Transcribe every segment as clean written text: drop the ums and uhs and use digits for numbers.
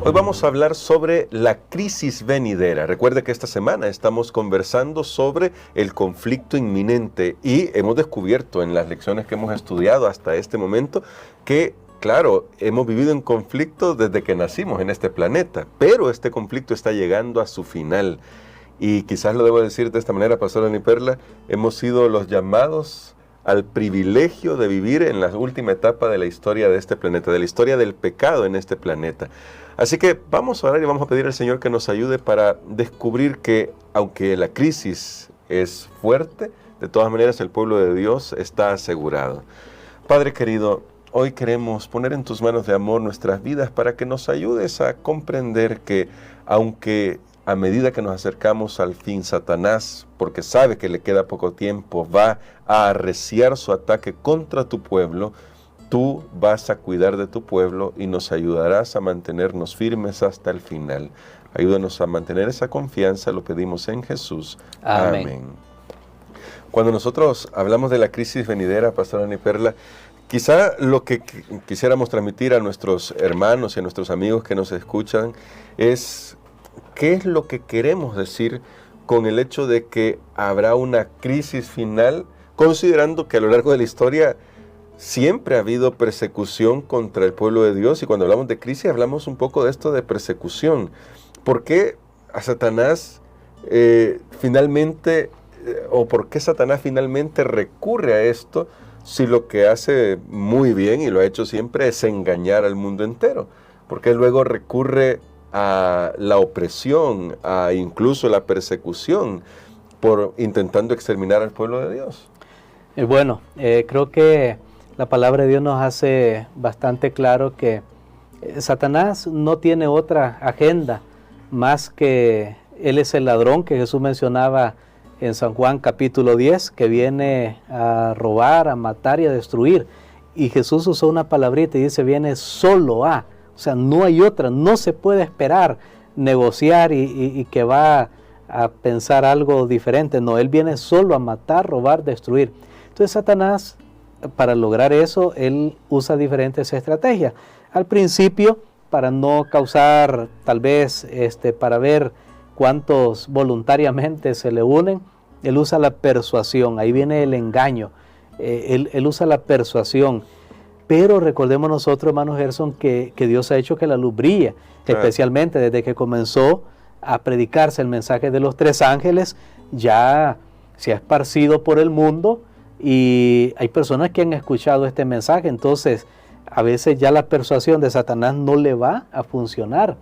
Hoy vamos a hablar sobre la crisis venidera. Recuerde que esta semana estamos conversando sobre el conflicto inminente y hemos descubierto en las lecciones que hemos estudiado hasta este momento que, claro, hemos vivido en conflicto desde que nacimos en este planeta, pero este conflicto está llegando a su final. Y quizás lo debo decir de esta manera, Pastor Dani Perla, hemos sido los llamados al privilegio de vivir en la última etapa de la historia de este planeta, de la historia del pecado en este planeta. Así que vamos a orar y vamos a pedir al Señor que nos ayude para descubrir que, aunque la crisis es fuerte, de todas maneras el pueblo de Dios está asegurado. Padre querido, hoy queremos poner en tus manos de amor nuestras vidas para que nos ayudes a comprender que, aunque a medida que nos acercamos al fin, Satanás, porque sabe que le queda poco tiempo, va a arreciar su ataque contra tu pueblo, tú vas a cuidar de tu pueblo y nos ayudarás a mantenernos firmes hasta el final. Ayúdanos a mantener esa confianza, lo pedimos en Jesús. Amén. Cuando nosotros hablamos de la crisis venidera, Pastor Dani Perla, quizá lo que quisiéramos transmitir a nuestros hermanos y a nuestros amigos que nos escuchan es qué es lo que queremos decir con el hecho de que habrá una crisis final, considerando que a lo largo de la historia siempre ha habido persecución contra el pueblo de Dios, y cuando hablamos de crisis hablamos un poco de esto de persecución. ¿Por qué a Satanás finalmente, o por qué Satanás finalmente recurre a esto, si lo que hace muy bien y lo ha hecho siempre es engañar al mundo entero? ¿Por qué luego recurre a la opresión, a incluso la persecución, por intentando exterminar al pueblo de Dios? Creo que la palabra de Dios nos hace bastante claro que Satanás no tiene otra agenda más que él es el ladrón que Jesús mencionaba en San Juan capítulo 10, que viene a robar, a matar y a destruir. Y Jesús usó una palabrita y dice, viene solo a. O sea, no hay otra, no se puede esperar negociar y que va a pensar algo diferente. No, él viene solo a matar, robar, destruir. Entonces Satanás, para lograr eso, él usa diferentes estrategias. Al principio, para no causar, tal vez, para ver cuántos voluntariamente se le unen, él usa la persuasión, ahí viene el engaño, él usa la persuasión. Pero recordemos nosotros, hermano Gerson, que Dios ha hecho que la luz brille, especialmente desde que comenzó a predicarse el mensaje de los 3 ángeles, ya se ha esparcido por el mundo y hay personas que han escuchado este mensaje. Entonces, a veces ya la persuasión de Satanás no le va a funcionar,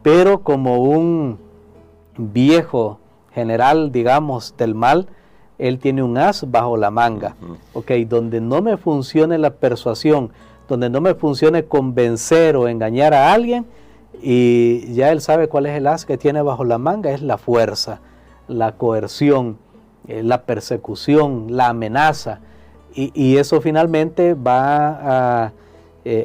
pero como un viejo general, digamos, del mal, él tiene un as bajo la manga. Donde no me funcione la persuasión, donde no me funcione convencer o engañar a alguien, y ya él sabe cuál es el as que tiene bajo la manga, es la fuerza, la coerción, la persecución, la amenaza, y eso finalmente va a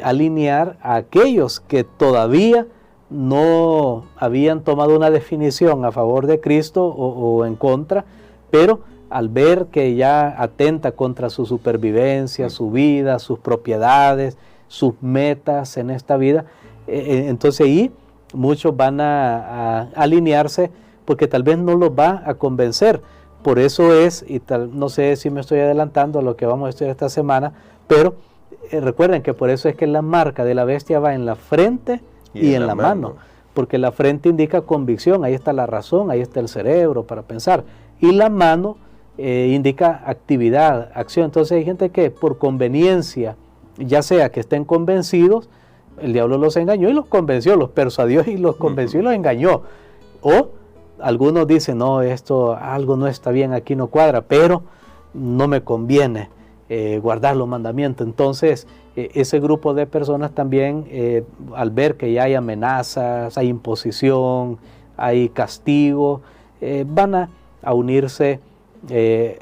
alinear a aquellos que todavía no habían tomado una definición a favor de Cristo o en contra, pero al ver que ya atenta contra su supervivencia, su vida, sus propiedades, sus metas en esta vida, entonces ahí muchos van a alinearse porque tal vez no los va a convencer. Por eso es, no sé si me estoy adelantando a lo que vamos a estudiar esta semana, pero recuerden que por eso es que la marca de la bestia va en la frente y en la mano, porque la frente indica convicción, ahí está la razón, ahí está el cerebro para pensar, y la mano indica actividad, acción. Entonces hay gente que por conveniencia, ya sea que estén convencidos, el diablo los engañó y los convenció, los persuadió y los convenció y los engañó. O algunos dicen, no, algo no está bien, aquí no cuadra, pero no me conviene guardar los mandamientos. Entonces ese grupo de personas también, al ver que ya hay amenazas, hay imposición, hay castigo, van a unirse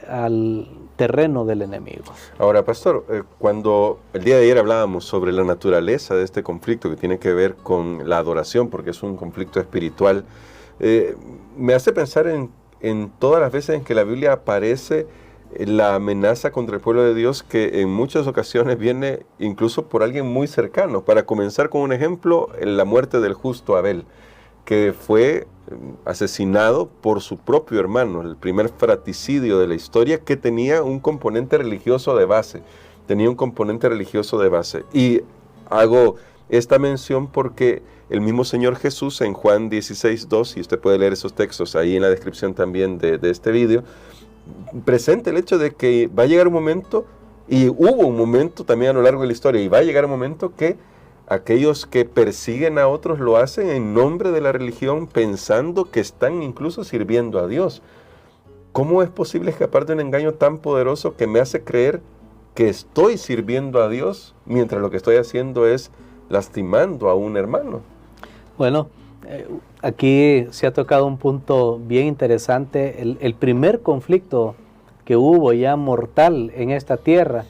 al terreno del enemigo. Ahora, pastor, cuando el día de ayer hablábamos sobre la naturaleza de este conflicto que tiene que ver con la adoración, porque es un conflicto espiritual, me hace pensar en todas las veces en que la Biblia aparece la amenaza contra el pueblo de Dios, que en muchas ocasiones viene incluso por alguien muy cercano. Para comenzar con un ejemplo, la muerte del justo Abel, que fue asesinado por su propio hermano, el primer fratricidio de la historia, que tenía un componente religioso de base. Y hago esta mención porque el mismo Señor Jesús en Juan 16:2, y usted puede leer esos textos ahí en la descripción también de este video, presenta el hecho de que va a llegar un momento, y hubo un momento también a lo largo de la historia, y va a llegar un momento que aquellos que persiguen a otros lo hacen en nombre de la religión, pensando que están incluso sirviendo a Dios. ¿Cómo es posible escapar de un engaño tan poderoso que me hace creer que estoy sirviendo a Dios mientras lo que estoy haciendo es lastimando a un hermano? Bueno, aquí se ha tocado un punto bien interesante. El primer conflicto que hubo ya mortal en esta tierra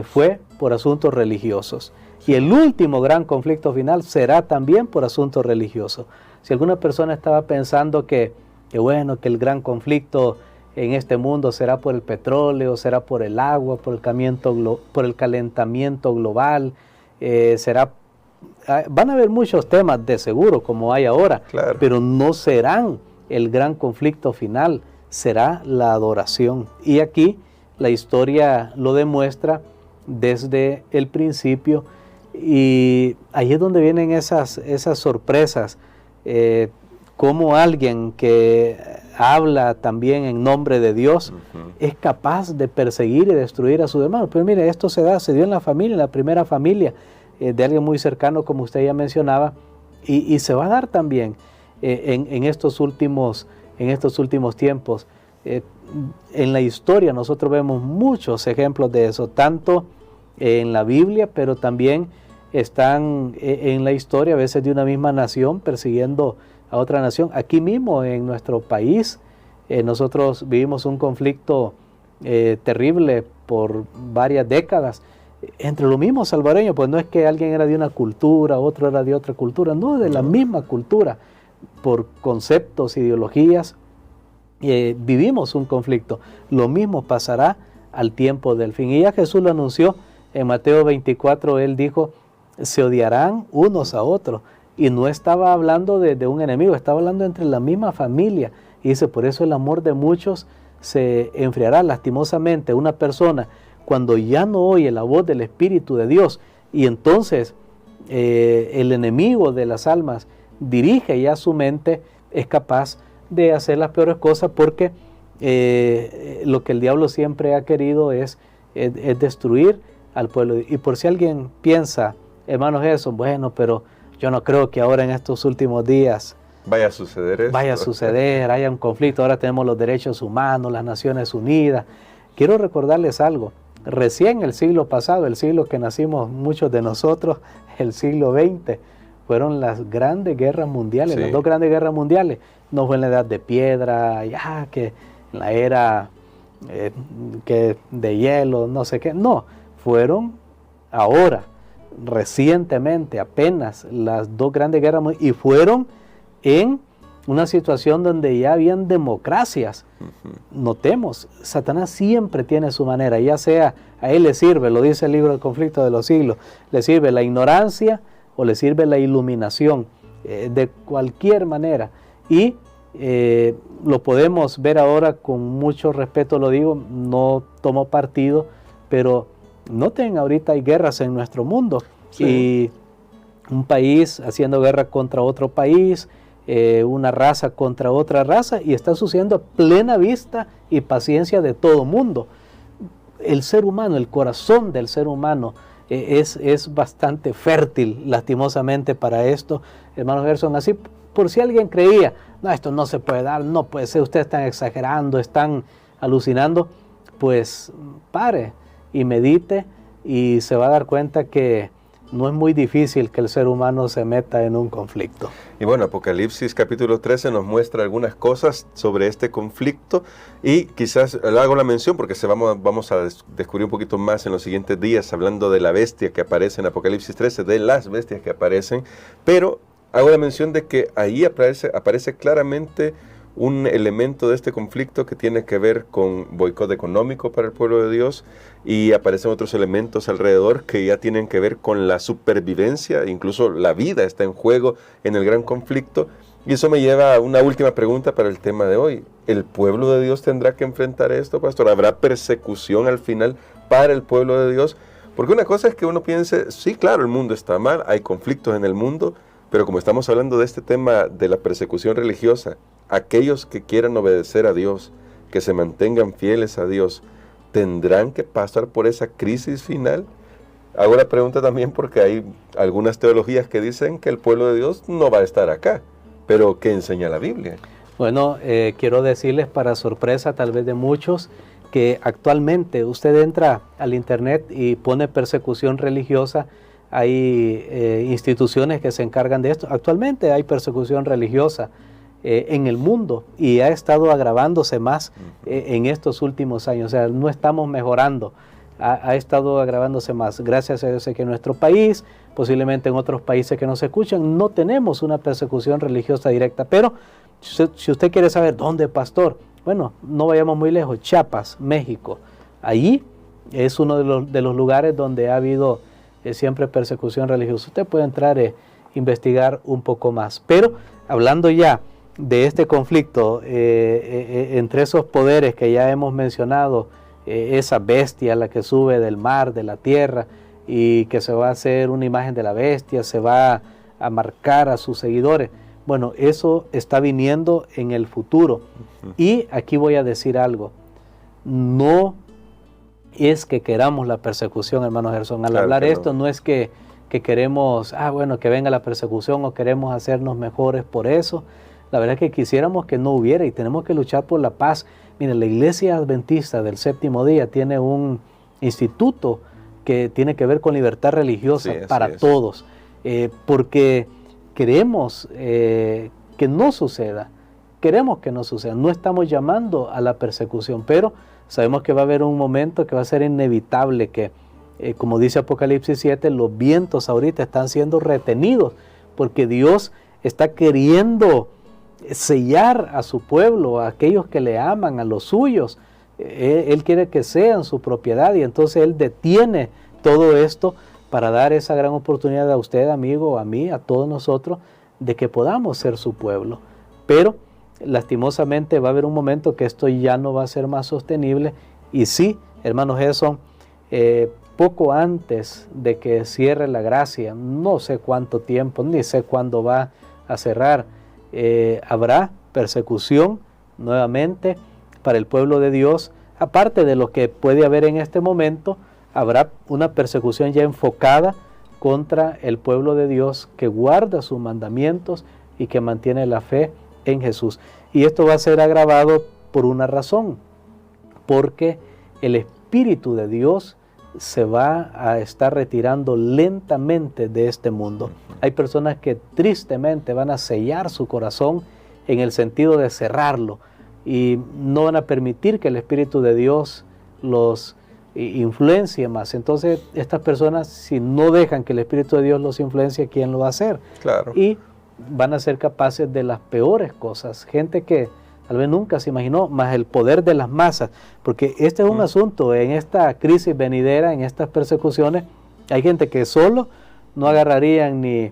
fue por asuntos religiosos. Y el último gran conflicto final será también por asuntos religiosos. Si alguna persona estaba pensando que el gran conflicto en este mundo será por el petróleo, será por el agua, por el calentamiento global, van a haber muchos temas de seguro como hay ahora, claro, pero no serán el gran conflicto final, será la adoración. Y aquí la historia lo demuestra desde el principio, y ahí es donde vienen esas sorpresas, como alguien que habla también en nombre de Dios es capaz de perseguir y destruir a sus hermanos. Pero mire, esto se dio en la familia, en la primera familia, de alguien muy cercano, como usted ya mencionaba, y se va a dar también en estos últimos tiempos. En la historia nosotros vemos muchos ejemplos de eso, tanto en la Biblia, pero también están en la historia a veces de una misma nación persiguiendo a otra nación. Aquí mismo en nuestro país nosotros vivimos un conflicto terrible por varias décadas entre los mismos salvadoreños. Pues no es que alguien era de una cultura, otro era de otra cultura, no, de la misma cultura, por conceptos, ideologías, vivimos un conflicto. Lo mismo pasará al tiempo del fin. Y ya Jesús lo anunció en Mateo 24, él dijo, se odiarán unos a otros. Y no estaba hablando de un enemigo, estaba hablando entre la misma familia. Y dice, por eso el amor de muchos se enfriará. Lastimosamente, una persona cuando ya no oye la voz del Espíritu de Dios, y entonces el enemigo de las almas dirige ya su mente, es capaz de hacer las peores cosas, porque lo que el diablo siempre ha querido es destruir al pueblo. Y por si alguien piensa, hermano Gerson, bueno, pero yo no creo que ahora en estos últimos días vaya a suceder eso. Haya un conflicto. Ahora tenemos los derechos humanos, las Naciones Unidas. Quiero recordarles algo. Recién el siglo pasado, el siglo que nacimos muchos de nosotros, el siglo XX, fueron las grandes guerras mundiales, las dos grandes guerras mundiales. No fue en la edad de piedra, ya que en la era de hielo, no sé qué. No, fueron ahora, recientemente, apenas, las dos grandes guerras mundiales, y fueron en una situación donde ya habían democracias. Notemos, Satanás siempre tiene su manera, ya sea a él le sirve, lo dice el libro del conflicto de los siglos, le sirve la ignorancia o le sirve la iluminación, de cualquier manera. Y lo podemos ver ahora, con mucho respeto lo digo, no tomo partido, pero noten, ahorita hay guerras en nuestro mundo, y un país haciendo guerra contra otro país, una raza contra otra raza, y está sucediendo a plena vista y paciencia de todo mundo. El ser humano, el corazón del ser humano es bastante fértil, lastimosamente, para esto, hermanos Gerson. Así, por si alguien creía, no, esto no se puede dar, no puede ser, ustedes están exagerando, están alucinando, pues pare y medite, y se va a dar cuenta que no es muy difícil que el ser humano se meta en un conflicto. Y bueno, Apocalipsis capítulo 13 nos muestra algunas cosas sobre este conflicto, y quizás le hago la mención porque vamos a descubrir un poquito más en los siguientes días, hablando de la bestia que aparece en Apocalipsis 13, de las bestias que aparecen, pero hago la mención de que ahí aparece claramente un elemento de este conflicto que tiene que ver con boicot económico para el pueblo de Dios, y aparecen otros elementos alrededor que ya tienen que ver con la supervivencia, incluso la vida está en juego en el gran conflicto. Y eso me lleva a una última pregunta para el tema de hoy. ¿El pueblo de Dios tendrá que enfrentar esto, pastor? ¿Habrá persecución al final para el pueblo de Dios? Porque una cosa es que uno piense, sí, claro, el mundo está mal, hay conflictos en el mundo, pero como estamos hablando de este tema de la persecución religiosa, aquellos que quieran obedecer a Dios, que se mantengan fieles a Dios, ¿tendrán que pasar por esa crisis final? Hago la pregunta también porque hay algunas teologías que dicen que el pueblo de Dios no va a estar acá, pero ¿qué enseña la Biblia? Bueno, quiero decirles, para sorpresa tal vez de muchos, que actualmente usted entra al internet y pone persecución religiosa. Hay instituciones que se encargan de esto. Actualmente hay persecución religiosa en el mundo y ha estado agravándose más en estos últimos años. O sea, no estamos mejorando, ha estado agravándose más. Gracias a Dios que en nuestro país, posiblemente en otros países que nos escuchan, no tenemos una persecución religiosa directa. Pero si usted quiere saber dónde, pastor, bueno, no vayamos muy lejos. Chiapas, México. Allí es uno de los lugares donde ha habido siempre persecución religiosa. Usted puede entrar e investigar un poco más. Pero hablando ya de este conflicto entre esos poderes que ya hemos mencionado, esa bestia, la que sube del mar, de la tierra, y que se va a hacer una imagen de la bestia, se va a marcar a sus seguidores. Bueno, eso está viniendo en el futuro. Y aquí voy a decir algo. No es que queramos la persecución, hermano Gerson. Al hablar esto, no es que queremos, bueno, que venga la persecución o queremos hacernos mejores por eso. La verdad es que quisiéramos que no hubiera y tenemos que luchar por la paz. Miren, la Iglesia Adventista del Séptimo Día tiene un instituto que tiene que ver con libertad religiosa para todos, porque queremos que no suceda. Queremos que no suceda. No estamos llamando a la persecución, pero sabemos que va a haber un momento que va a ser inevitable, que como dice Apocalipsis 7, los vientos ahorita están siendo retenidos porque Dios está queriendo sellar a su pueblo, a aquellos que le aman, a los suyos. Él quiere que sean su propiedad y entonces Él detiene todo esto para dar esa gran oportunidad a usted, amigo, a mí, a todos nosotros, de que podamos ser su pueblo. Pero lastimosamente va a haber un momento que esto ya no va a ser más sostenible. Y sí, hermanos Gerson, poco antes de que cierre la gracia, no sé cuánto tiempo, ni sé cuándo va a cerrar, habrá persecución nuevamente para el pueblo de Dios. Aparte de lo que puede haber en este momento, habrá una persecución ya enfocada contra el pueblo de Dios que guarda sus mandamientos y que mantiene la fe en Jesús. Y esto va a ser agravado por una razón, porque el Espíritu de Dios se va a estar retirando lentamente de este mundo. Hay personas que tristemente van a sellar su corazón en el sentido de cerrarlo y no van a permitir que el Espíritu de Dios los influencie más. Entonces estas personas, si no dejan que el Espíritu de Dios los influencie, ¿quién lo va a hacer? Claro. Y van a ser capaces de las peores cosas. Gente que tal vez nunca se imaginó, más el poder de las masas, porque este es un asunto, en esta crisis venidera, en estas persecuciones, hay gente que solo no agarrarían ni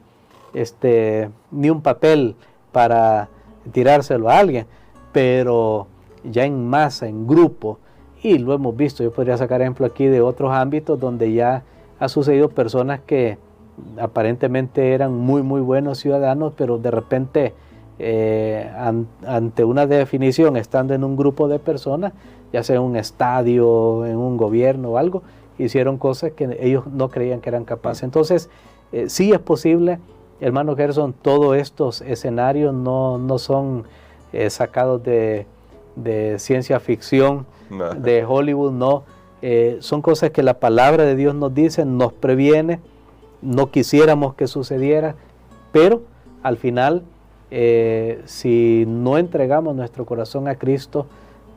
un papel para tirárselo a alguien, pero ya en masa, en grupo, y lo hemos visto. Yo podría sacar ejemplo aquí de otros ámbitos donde ya ha sucedido personas que aparentemente eran muy buenos ciudadanos, pero de repente ante una definición, estando en un grupo de personas, ya sea en un estadio, en un gobierno o algo, hicieron cosas que ellos no creían que eran capaces. Entonces, sí es posible, hermano Gerson, todos estos escenarios no son sacados de ciencia ficción, de Hollywood, no. Son cosas que la palabra de Dios nos dice, nos previene. No quisiéramos que sucediera, pero al final, si no entregamos nuestro corazón a Cristo,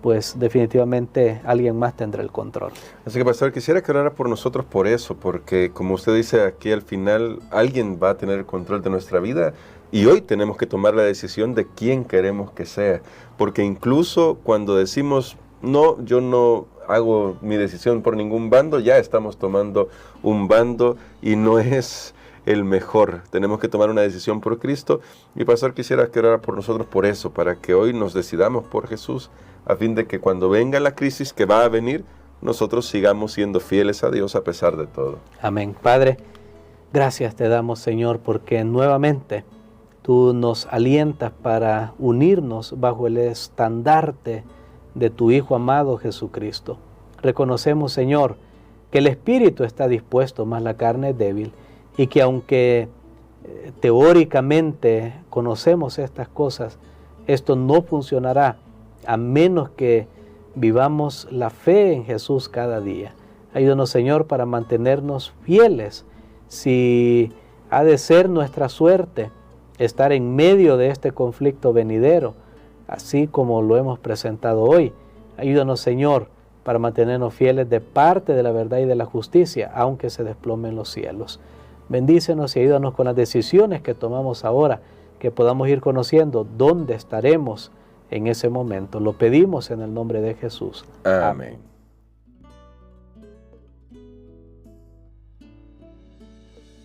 pues definitivamente alguien más tendrá el control. Así que, pastor, quisiera que orara por nosotros por eso, porque como usted dice aquí al final, alguien va a tener el control de nuestra vida. Y hoy tenemos que tomar la decisión de quién queremos que sea. Porque incluso cuando decimos, no, yo no hago mi decisión por ningún bando, ya estamos tomando un bando y no es el mejor. Tenemos que tomar una decisión por Cristo. Y pastor, quisiera que orara por nosotros por eso, para que hoy nos decidamos por Jesús, a fin de que cuando venga la crisis que va a venir, nosotros sigamos siendo fieles a Dios a pesar de todo. Amén. Padre, gracias te damos, Señor, porque nuevamente tú nos alientas para unirnos bajo el estandarte de tu Hijo amado Jesucristo. Reconocemos, Señor, que el espíritu está dispuesto, mas la carne es débil, y que aunque teóricamente conocemos estas cosas, esto no funcionará a menos que vivamos la fe en Jesús cada día. Ayúdanos, Señor, para mantenernos fieles. Si ha de ser nuestra suerte estar en medio de este conflicto venidero, así como lo hemos presentado hoy, ayúdanos, Señor, para mantenernos fieles de parte de la verdad y de la justicia, aunque se desplomen los cielos. Bendícenos y ayúdanos con las decisiones que tomamos ahora, que podamos ir conociendo dónde estaremos en ese momento. Lo pedimos en el nombre de Jesús. Amén.